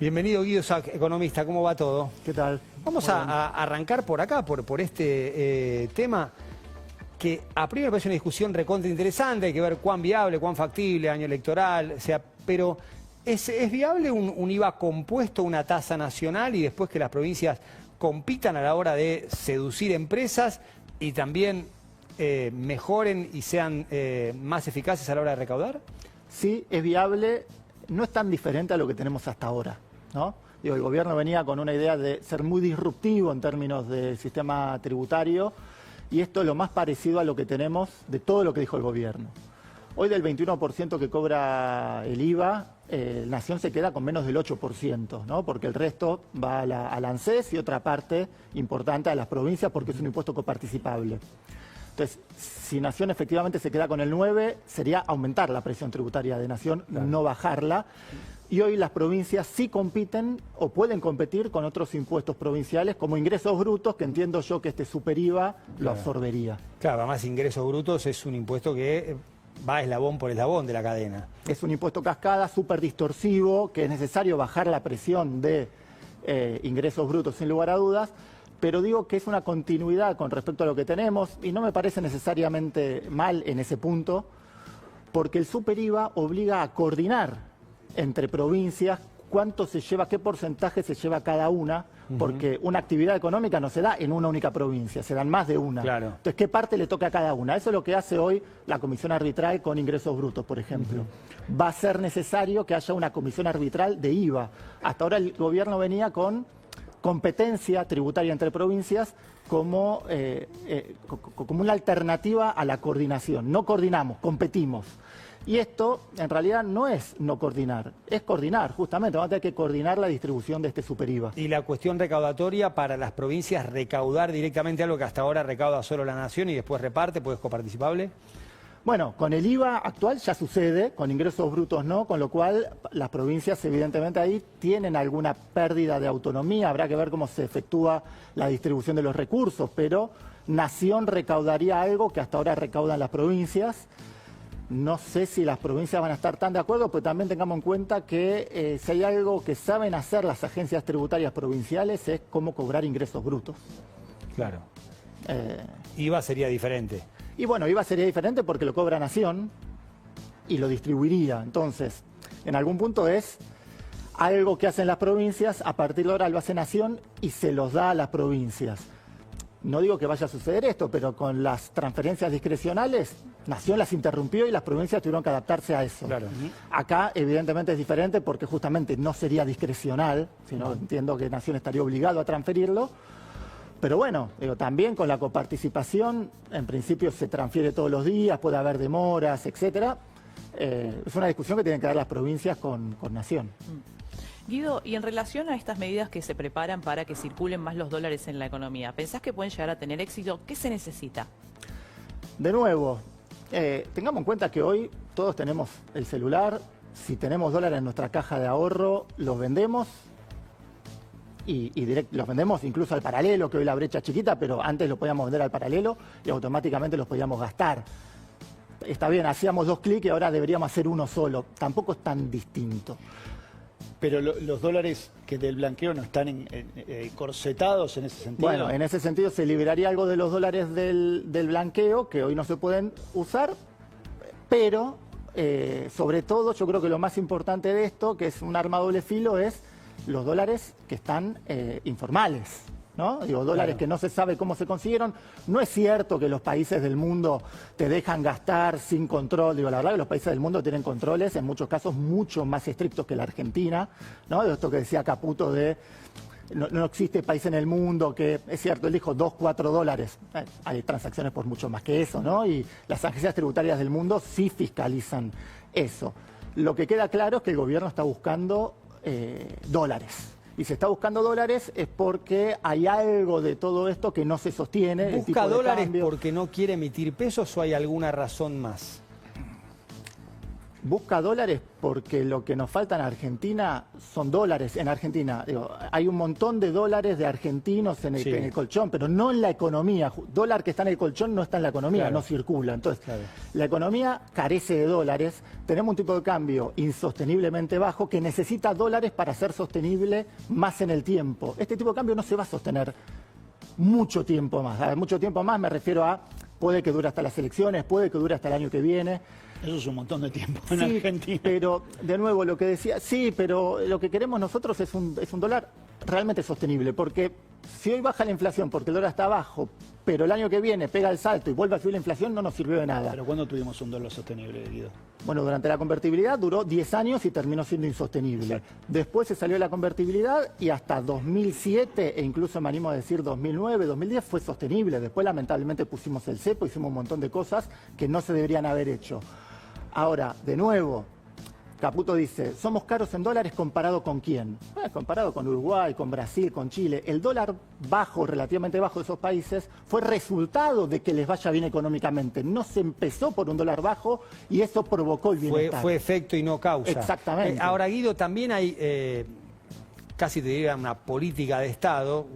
Bienvenido, Guido Sac, economista. ¿Cómo va todo? ¿Qué tal? Vamos a arrancar por acá, por este tema, que a priori me parece una discusión recontra interesante. Hay que ver cuán viable, cuán factible, año electoral, pero ¿es viable un IVA compuesto, una tasa nacional, y después que las provincias compitan a la hora de seducir empresas y también mejoren y sean más eficaces a la hora de recaudar? Sí, es viable. No es tan diferente a lo que tenemos hasta ahora, ¿no? Digo, el gobierno venía con una idea de ser muy disruptivo en términos del sistema tributario, y esto es lo más parecido a lo que tenemos de todo lo que dijo el gobierno. Hoy, del 21% que cobra el IVA, Nación se queda con menos del 8%, ¿no? Porque el resto va a la ANSES y otra parte importante a las provincias, porque es un impuesto coparticipable. Entonces, si Nación efectivamente se queda con el 9, sería aumentar la presión tributaria de Nación, claro, no bajarla. Y hoy las provincias sí compiten o pueden competir con otros impuestos provinciales, como ingresos brutos, que entiendo yo que este super IVA lo absorbería. Claro, además ingresos brutos es un impuesto que va eslabón por eslabón de la cadena. Es un impuesto cascada, súper distorsivo, que es necesario bajar la presión de ingresos brutos sin lugar a dudas. Pero digo que es una continuidad con respecto a lo que tenemos, y no me parece necesariamente mal en ese punto, porque el super IVA obliga a coordinar entre provincias cuánto se lleva, qué porcentaje se lleva cada una, porque una actividad económica no se da en una única provincia, se dan más de una. Claro. Entonces, ¿qué parte le toca a cada una? Eso es lo que hace hoy la comisión arbitral con ingresos brutos, por ejemplo. Va a ser necesario que haya una comisión arbitral de IVA. Hasta ahora el gobierno venía con competencia tributaria entre provincias como una alternativa a la coordinación. No coordinamos, competimos. Y esto en realidad no es no coordinar, es coordinar, justamente. Vamos a tener que coordinar la distribución de este super IVA. Y la cuestión recaudatoria para las provincias, recaudar directamente algo que hasta ahora recauda solo la Nación y después reparte, pues es coparticipable. Bueno, con el IVA actual ya sucede, con ingresos brutos no, con lo cual las provincias evidentemente ahí tienen alguna pérdida de autonomía. Habrá que ver cómo se efectúa la distribución de los recursos, pero Nación recaudaría algo que hasta ahora recaudan las provincias. No sé si las provincias van a estar tan de acuerdo, pero también tengamos en cuenta que si hay algo que saben hacer las agencias tributarias provinciales es cómo cobrar ingresos brutos. Claro. IVA sería diferente. Y bueno, IVA sería diferente porque lo cobra Nación y lo distribuiría. Entonces, en algún punto es algo que hacen las provincias, a partir de ahora lo hace Nación y se los da a las provincias. No digo que vaya a suceder esto, pero con las transferencias discrecionales, Nación las interrumpió y las provincias tuvieron que adaptarse a eso. Claro. Acá, evidentemente, es diferente porque justamente no sería discrecional, sino entiendo que Nación estaría obligado a transferirlo. Pero bueno, digo, también con la coparticipación, en principio se transfiere todos los días, puede haber demoras, etcétera. Es una discusión que tienen que dar las provincias con Nación. Guido, y en relación a estas medidas que se preparan para que circulen más los dólares en la economía, ¿pensás que pueden llegar a tener éxito? ¿Qué se necesita? De nuevo, tengamos en cuenta que hoy todos tenemos el celular. Si tenemos dólares en nuestra caja de ahorro, los vendemos. Y los vendemos incluso al paralelo, que hoy la brecha es chiquita, pero antes lo podíamos vender al paralelo y automáticamente los podíamos gastar. Está bien, hacíamos 2 clics y ahora deberíamos hacer uno solo. Tampoco es tan distinto. Pero los dólares que del blanqueo no están corsetados en ese sentido. Bueno, en ese sentido se liberaría algo de los dólares del blanqueo, que hoy no se pueden usar, pero sobre todo yo creo que lo más importante de esto, que es un arma a doble filo, es los dólares que están informales, ¿no? Digo, dólares que no se sabe cómo se consiguieron. No es cierto que los países del mundo te dejan gastar sin control. Digo, la verdad que los países del mundo tienen controles, en muchos casos mucho más estrictos que la Argentina, ¿no? De esto que decía Caputo de no existe país en el mundo que, es cierto, él dijo 2, 4 dólares. Hay transacciones por mucho más que eso, ¿no? Y las agencias tributarias del mundo sí fiscalizan eso. Lo que queda claro es que el gobierno está buscando dólares. Y si está buscando dólares es porque hay algo de todo esto que no se sostiene. ¿Busca dólares porque no quiere emitir pesos o hay alguna razón más? Busca dólares porque lo que nos falta en Argentina son dólares. En Argentina, digo, hay un montón de dólares de argentinos en el colchón, pero no en la economía. Dólar que está en el colchón no está en la economía, claro, no circula. Entonces, la economía carece de dólares. Tenemos un tipo de cambio insosteniblemente bajo que necesita dólares para ser sostenible más en el tiempo. Este tipo de cambio no se va a sostener mucho tiempo más. A ver, mucho tiempo más me refiero a, puede que dure hasta las elecciones, puede que dure hasta el año que viene. Eso es un montón de tiempo en Argentina. Pero, de nuevo, lo que decía, sí, pero lo que queremos nosotros es un dólar realmente sostenible, porque si hoy baja la inflación porque el dólar está bajo, pero el año que viene pega el salto y vuelve a subir la inflación, no nos sirvió de nada. ¿Pero cuándo tuvimos un dólar sostenible, Guido? Bueno, durante la convertibilidad duró 10 años y terminó siendo insostenible. Exacto. Después se salió de la convertibilidad y hasta 2007, e incluso me animo a decir 2009, 2010, fue sostenible. Después, lamentablemente, pusimos el cepo, hicimos un montón de cosas que no se deberían haber hecho. Ahora, de nuevo, Caputo dice, somos caros en dólares comparado con quién. Comparado con Uruguay, con Brasil, con Chile. El dólar bajo, relativamente bajo de esos países, fue resultado de que les vaya bien económicamente. No se empezó por un dólar bajo y eso provocó el bienestar. Fue efecto y no causa. Exactamente. Ahora, Guido, también hay, casi te diría, una política de Estado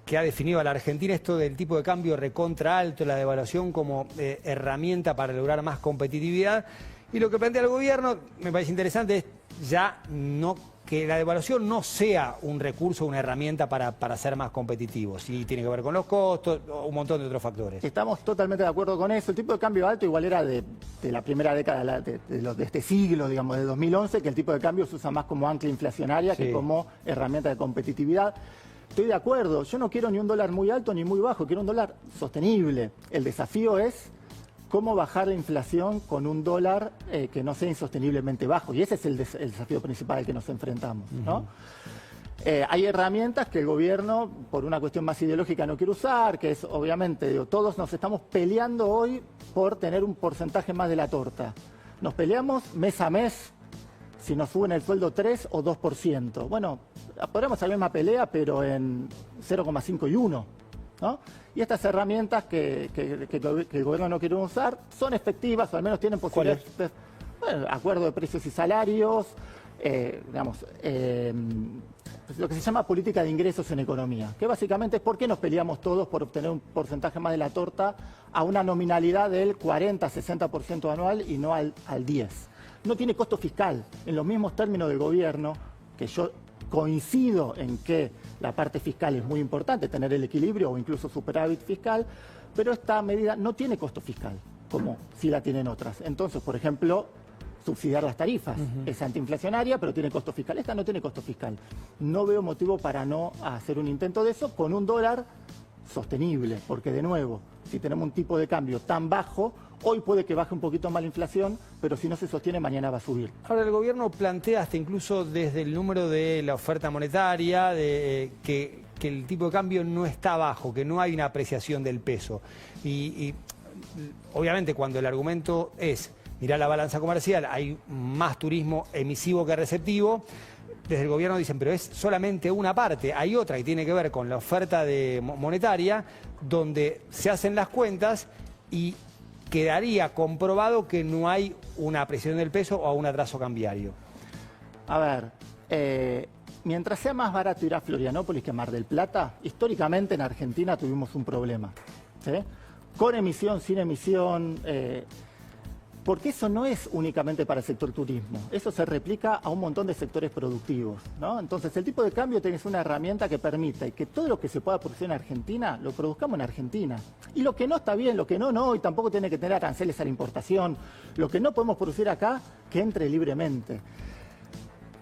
que ha definido a la Argentina esto del tipo de cambio recontra alto, la devaluación como herramienta para lograr más competitividad. Y lo que plantea el gobierno, me parece interesante, es ya no que la devaluación no sea un recurso, una herramienta para ser más competitivos. Y tiene que ver con los costos, un montón de otros factores. Estamos totalmente de acuerdo con eso. El tipo de cambio alto igual era de la primera década de este siglo, digamos, de 2011, que el tipo de cambio se usa más como ancla inflacionaria que como herramienta de competitividad. Estoy de acuerdo, yo no quiero ni un dólar muy alto ni muy bajo, quiero un dólar sostenible. El desafío es cómo bajar la inflación con un dólar que no sea insosteniblemente bajo. Y ese es el desafío principal al que nos enfrentamos, ¿no? Hay herramientas que el gobierno, por una cuestión más ideológica, no quiere usar, que es, obviamente, digo, todos nos estamos peleando hoy por tener un porcentaje más de la torta. Nos peleamos mes a mes si nos suben el sueldo 3 o 2%. Bueno, podremos hacer la misma pelea, pero en 0,5 y 1, ¿no? Y estas herramientas que el gobierno no quiere usar son efectivas, o al menos tienen posibilidades. Bueno, acuerdo de precios y salarios, lo que se llama política de ingresos en economía, que básicamente es por qué nos peleamos todos por obtener un porcentaje más de la torta a una nominalidad del 40-60% anual y no al 10%. No tiene costo fiscal. En los mismos términos del gobierno, que yo coincido en que la parte fiscal es muy importante, tener el equilibrio o incluso superávit fiscal, pero esta medida no tiene costo fiscal, como sí la tienen otras. Entonces, por ejemplo, subsidiar las tarifas. Es antiinflacionaria, pero tiene costo fiscal. Esta no tiene costo fiscal. No veo motivo para no hacer un intento de eso con un dólar sostenible, porque de nuevo, si tenemos un tipo de cambio tan bajo, hoy puede que baje un poquito más la inflación, pero si no se sostiene, mañana va a subir. Ahora, el gobierno plantea hasta incluso desde el número de la oferta monetaria, que el tipo de cambio no está bajo, que no hay una apreciación del peso. Y obviamente cuando el argumento es, mirá la balanza comercial, hay más turismo emisivo que receptivo, desde el gobierno dicen, pero es solamente una parte. Hay otra que tiene que ver con la oferta monetaria, donde se hacen las cuentas y quedaría comprobado que no hay una apreciación del peso o un atraso cambiario. A ver, mientras sea más barato ir a Florianópolis que Mar del Plata, históricamente en Argentina tuvimos un problema, ¿sí? Con emisión, sin emisión, porque eso no es únicamente para el sector turismo, eso se replica a un montón de sectores productivos, ¿no? Entonces el tipo de cambio tiene que ser una herramienta que permita que todo lo que se pueda producir en Argentina, lo produzcamos en Argentina. Y lo que no está bien, lo que no, y tampoco tiene que tener aranceles a la importación. Lo que no podemos producir acá, que entre libremente.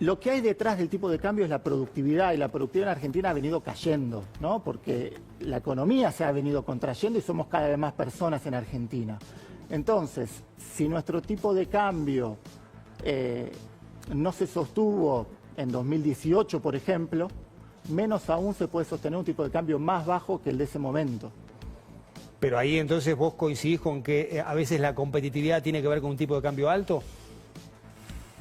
Lo que hay detrás del tipo de cambio es la productividad, y la productividad en Argentina ha venido cayendo, ¿no? Porque la economía se ha venido contrayendo y somos cada vez más personas en Argentina. Entonces, si nuestro tipo de cambio no se sostuvo en 2018, por ejemplo, menos aún se puede sostener un tipo de cambio más bajo que el de ese momento. Pero ahí entonces vos coincidís con que a veces la competitividad tiene que ver con un tipo de cambio alto.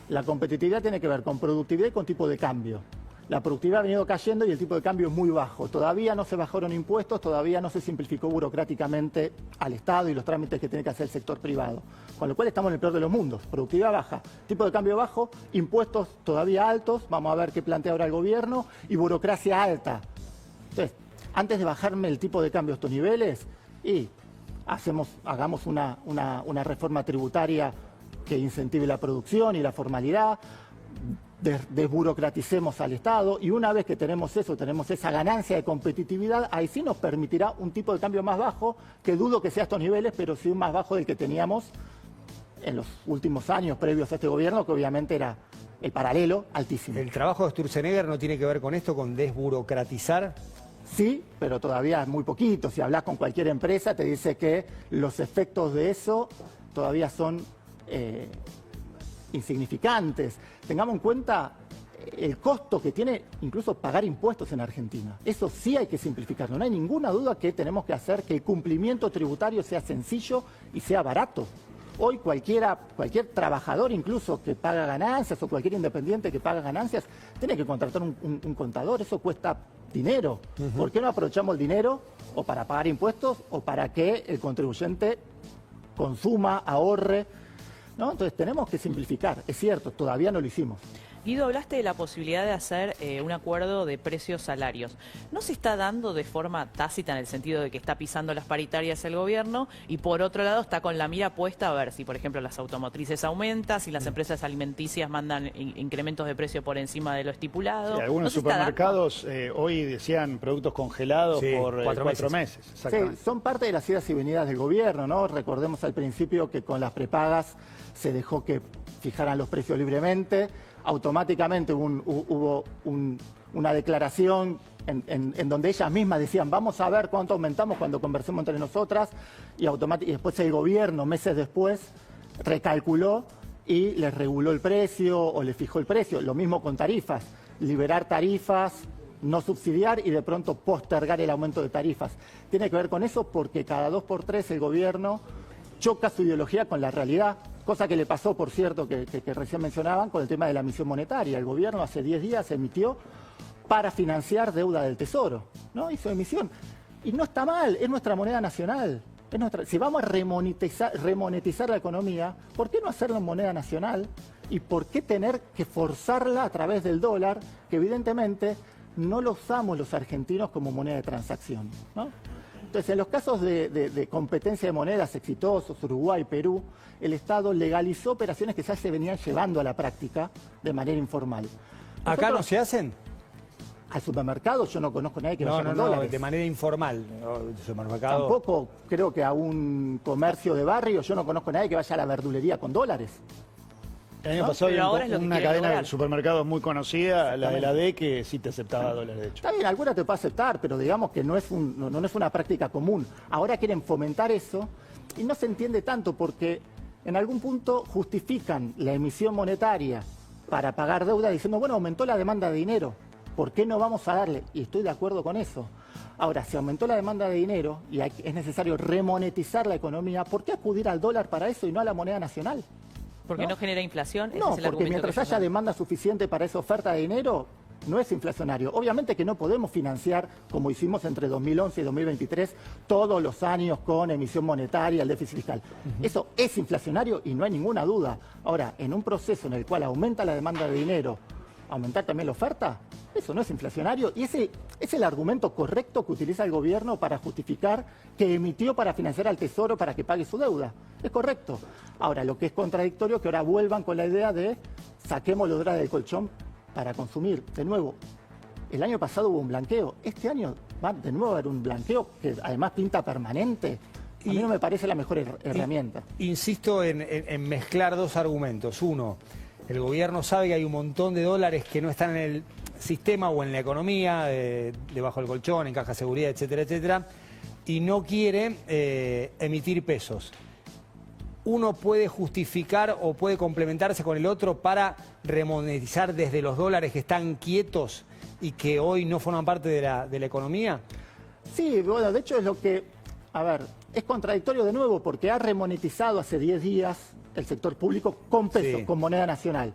La competitividad tiene que ver con productividad y con tipo de cambio. la productividad ha venido cayendo y el tipo de cambio es muy bajo. Todavía no se bajaron impuestos, todavía no se simplificó burocráticamente al Estado y los trámites que tiene que hacer el sector privado. Con lo cual estamos en el peor de los mundos. Productividad baja, tipo de cambio bajo, impuestos todavía altos, vamos a ver qué plantea ahora el gobierno, y burocracia alta. Entonces, antes de bajarme el tipo de cambio a estos niveles, hagamos una reforma tributaria que incentive la producción y la formalidad, desburocraticemos al Estado, y una vez que tenemos eso, tenemos esa ganancia de competitividad, ahí sí nos permitirá un tipo de cambio más bajo, que dudo que sea a estos niveles, pero sí más bajo del que teníamos en los últimos años previos a este gobierno, que obviamente era el paralelo altísimo. ¿El trabajo de Sturzenegger no tiene que ver con esto, con desburocratizar? Sí, pero todavía muy poquito. Si hablas con cualquier empresa, te dice que los efectos de eso todavía son insignificantes. Tengamos en cuenta el costo que tiene incluso pagar impuestos en Argentina. Eso sí hay que simplificarlo. No hay ninguna duda que tenemos que hacer que el cumplimiento tributario sea sencillo y sea barato. Hoy cualquier trabajador incluso que paga ganancias o cualquier independiente que paga ganancias tiene que contratar un contador. Eso cuesta dinero. ¿Por qué no aprovechamos el dinero o para pagar impuestos o para que el contribuyente consuma, ahorre? ¿No? Entonces tenemos que simplificar. Es cierto, todavía no lo hicimos. Guido, hablaste de la posibilidad de hacer un acuerdo de precios-salarios. ¿No se está dando de forma tácita en el sentido de que está pisando las paritarias el gobierno y por otro lado está con la mira puesta a ver si, por ejemplo, las automotrices aumentan, si las empresas alimenticias mandan incrementos de precio por encima de lo estipulado? Sí, algunos supermercados hoy decían productos congelados por 4 meses. Sí, son parte de las idas y venidas del gobierno, ¿no? Recordemos al principio que con las prepagas se dejó que fijaran los precios libremente. Automáticamente hubo una declaración en donde ellas mismas decían vamos a ver cuánto aumentamos cuando conversemos entre nosotras, y después el gobierno meses después recalculó y les reguló el precio o les fijó el precio. Lo mismo con tarifas, liberar tarifas, no subsidiar y de pronto postergar el aumento de tarifas. Tiene que ver con eso porque cada 2 por 3 el gobierno choca su ideología con la realidad. Cosa que le pasó, por cierto, que recién mencionaban, con el tema de la emisión monetaria. El gobierno hace 10 días emitió para financiar deuda del Tesoro, ¿no? Hizo emisión. Y no está mal, es nuestra moneda nacional. Si vamos a remonetizar la economía, ¿por qué no hacerlo en moneda nacional? ¿Y por qué tener que forzarla a través del dólar, que evidentemente no lo usamos los argentinos como moneda de transacción, ¿no? Entonces, en los casos de competencia de monedas exitosos, Uruguay, Perú, el Estado legalizó operaciones que ya se venían llevando a la práctica de manera informal. ¿Acá no se hacen? Al supermercado yo no conozco a nadie que vaya con dólares. De manera informal. Supermercado. Tampoco creo que a un comercio de barrio yo no conozco a nadie que vaya a la verdulería con dólares. El año pasado había una cadena lograr de supermercados muy conocida, la de la D, que sí te aceptaba dólares, de hecho. Está bien, alguna te puede aceptar, pero digamos que no es una práctica común. Ahora quieren fomentar eso y no se entiende tanto porque en algún punto justifican la emisión monetaria para pagar deuda diciendo, bueno, aumentó la demanda de dinero, ¿por qué no vamos a darle? Y estoy de acuerdo con eso. Ahora, si aumentó la demanda de dinero y es necesario remonetizar la economía, ¿por qué acudir al dólar para eso y no a la moneda nacional? Porque no genera inflación. No, porque mientras haya demanda suficiente para esa oferta de dinero, no es inflacionario. Obviamente que no podemos financiar, como hicimos entre 2011 y 2023, todos los años con emisión monetaria, el déficit fiscal. Eso es inflacionario y no hay ninguna duda. Ahora, en un proceso en el cual aumenta la demanda de dinero, aumentar también la oferta, eso no es inflacionario y ese es el argumento correcto que utiliza el gobierno para justificar que emitió para financiar al Tesoro para que pague su deuda. Es correcto. Ahora, lo que es contradictorio es que ahora vuelvan con la idea de saquemos los dólares del colchón para consumir. De nuevo, el año pasado hubo un blanqueo. Este año va de nuevo a haber un blanqueo que además pinta permanente. A mí no me parece la mejor herramienta. Insisto en mezclar dos argumentos. Uno, el gobierno sabe que hay un montón de dólares que no están en el sistema o en la economía, debajo del colchón, en caja de seguridad, etcétera, etcétera, y no quiere emitir pesos. Uno puede justificar o puede complementarse con el otro para remonetizar desde los dólares que están quietos y que hoy no forman parte de la economía. Sí, bueno, de hecho es lo que, a ver, es contradictorio de nuevo porque ha remonetizado hace 10 días el sector público con pesos, Sí. con moneda nacional.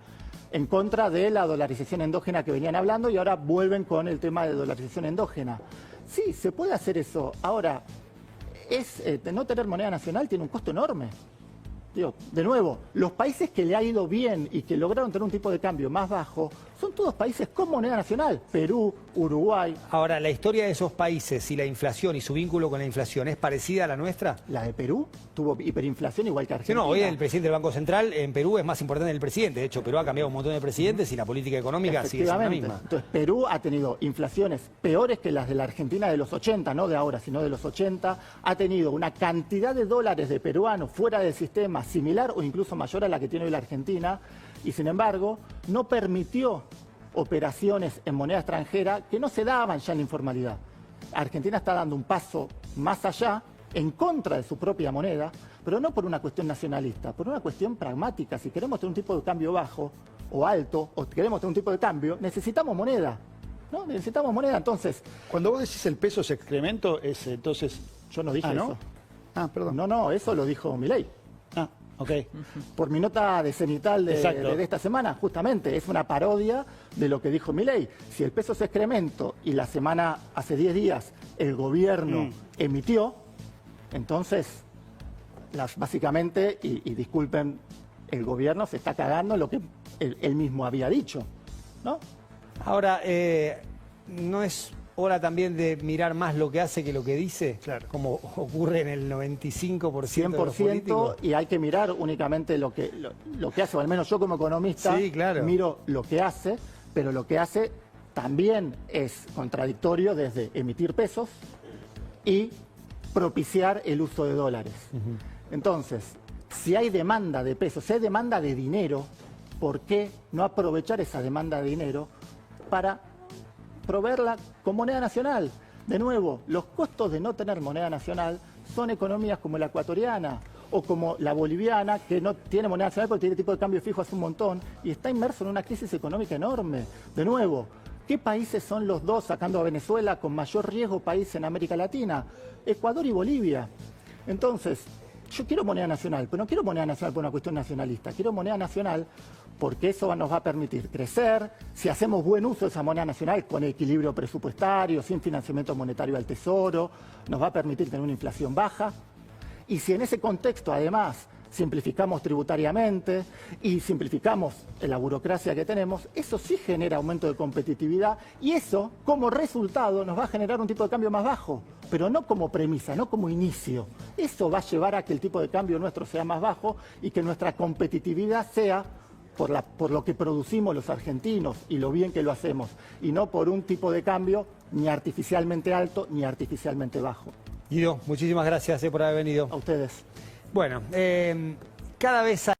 en contra de la dolarización endógena que venían hablando y ahora vuelven con el tema de dolarización endógena. Sí, se puede hacer eso. Ahora, no tener moneda nacional tiene un costo enorme. Digo, de nuevo, los países que le ha ido bien y que lograron tener un tipo de cambio más bajo son todos países con moneda nacional. Perú, Uruguay. Ahora, ¿la historia de esos países y la inflación y su vínculo con la inflación es parecida a la nuestra? La de Perú tuvo hiperinflación igual que Sí, Argentina. no, hoy el presidente del Banco Central en Perú es más importante que el presidente. De hecho, Perú ha cambiado un montón de presidentes y la política económica sigue siendo la misma. Entonces, Perú ha tenido inflaciones peores que las de la Argentina de los 80, no de ahora, sino de los 80. Ha tenido una cantidad de dólares de peruanos fuera del sistema similar o incluso mayor a la que tiene hoy la Argentina. Y sin embargo, no permitió operaciones en moneda extranjera que no se daban ya en la informalidad. Argentina está dando un paso más allá, en contra de su propia moneda, pero no por una cuestión nacionalista, por una cuestión pragmática. Si queremos tener un tipo de cambio bajo o alto, o queremos tener un tipo de cambio, necesitamos moneda, ¿no? Necesitamos moneda, entonces... Cuando vos decís el peso es excremento, entonces... Yo no dije ¿no? eso. Perdón. No, eso lo dijo Milei. Ok. Por mi nota de cenital de esta semana, justamente, es una parodia de lo que dijo Milei. Si el peso es excremento y la semana, hace 10 días, el gobierno emitió, entonces, básicamente, y disculpen, el gobierno se está cagando en lo que él mismo había dicho, ¿no? Ahora, ¿no es hora también de mirar más lo que hace que lo que dice? Claro. Como ocurre en el 95% de los 100%, políticos. y hay que mirar únicamente lo que hace, o al menos yo como economista Sí, claro. miro lo que hace, pero lo que hace también es contradictorio desde emitir pesos y propiciar el uso de dólares. Entonces, si hay demanda de pesos, si hay demanda de dinero, ¿por qué no aprovechar esa demanda de dinero para proveerla con moneda nacional? De nuevo, los costos de no tener moneda nacional son economías como la ecuatoriana o como la boliviana, que no tiene moneda nacional porque tiene tipo de cambio fijo hace un montón y está inmerso en una crisis económica enorme. De nuevo, ¿qué países son los dos, sacando a Venezuela, con mayor riesgo país en América Latina? Ecuador y Bolivia. Entonces, yo quiero moneda nacional, pero no quiero moneda nacional por una cuestión nacionalista. Quiero moneda nacional porque eso nos va a permitir crecer, si hacemos buen uso de esa moneda nacional con equilibrio presupuestario, sin financiamiento monetario al Tesoro, nos va a permitir tener una inflación baja. Y si en ese contexto, además, simplificamos tributariamente y simplificamos la burocracia que tenemos, eso sí genera aumento de competitividad y eso, como resultado, nos va a generar un tipo de cambio más bajo, pero no como premisa, no como inicio. Eso va a llevar a que el tipo de cambio nuestro sea más bajo y que nuestra competitividad sea por lo que producimos los argentinos y lo bien que lo hacemos, y no por un tipo de cambio ni artificialmente alto ni artificialmente bajo. Guido, muchísimas gracias por haber venido. A ustedes. Bueno, cada vez hay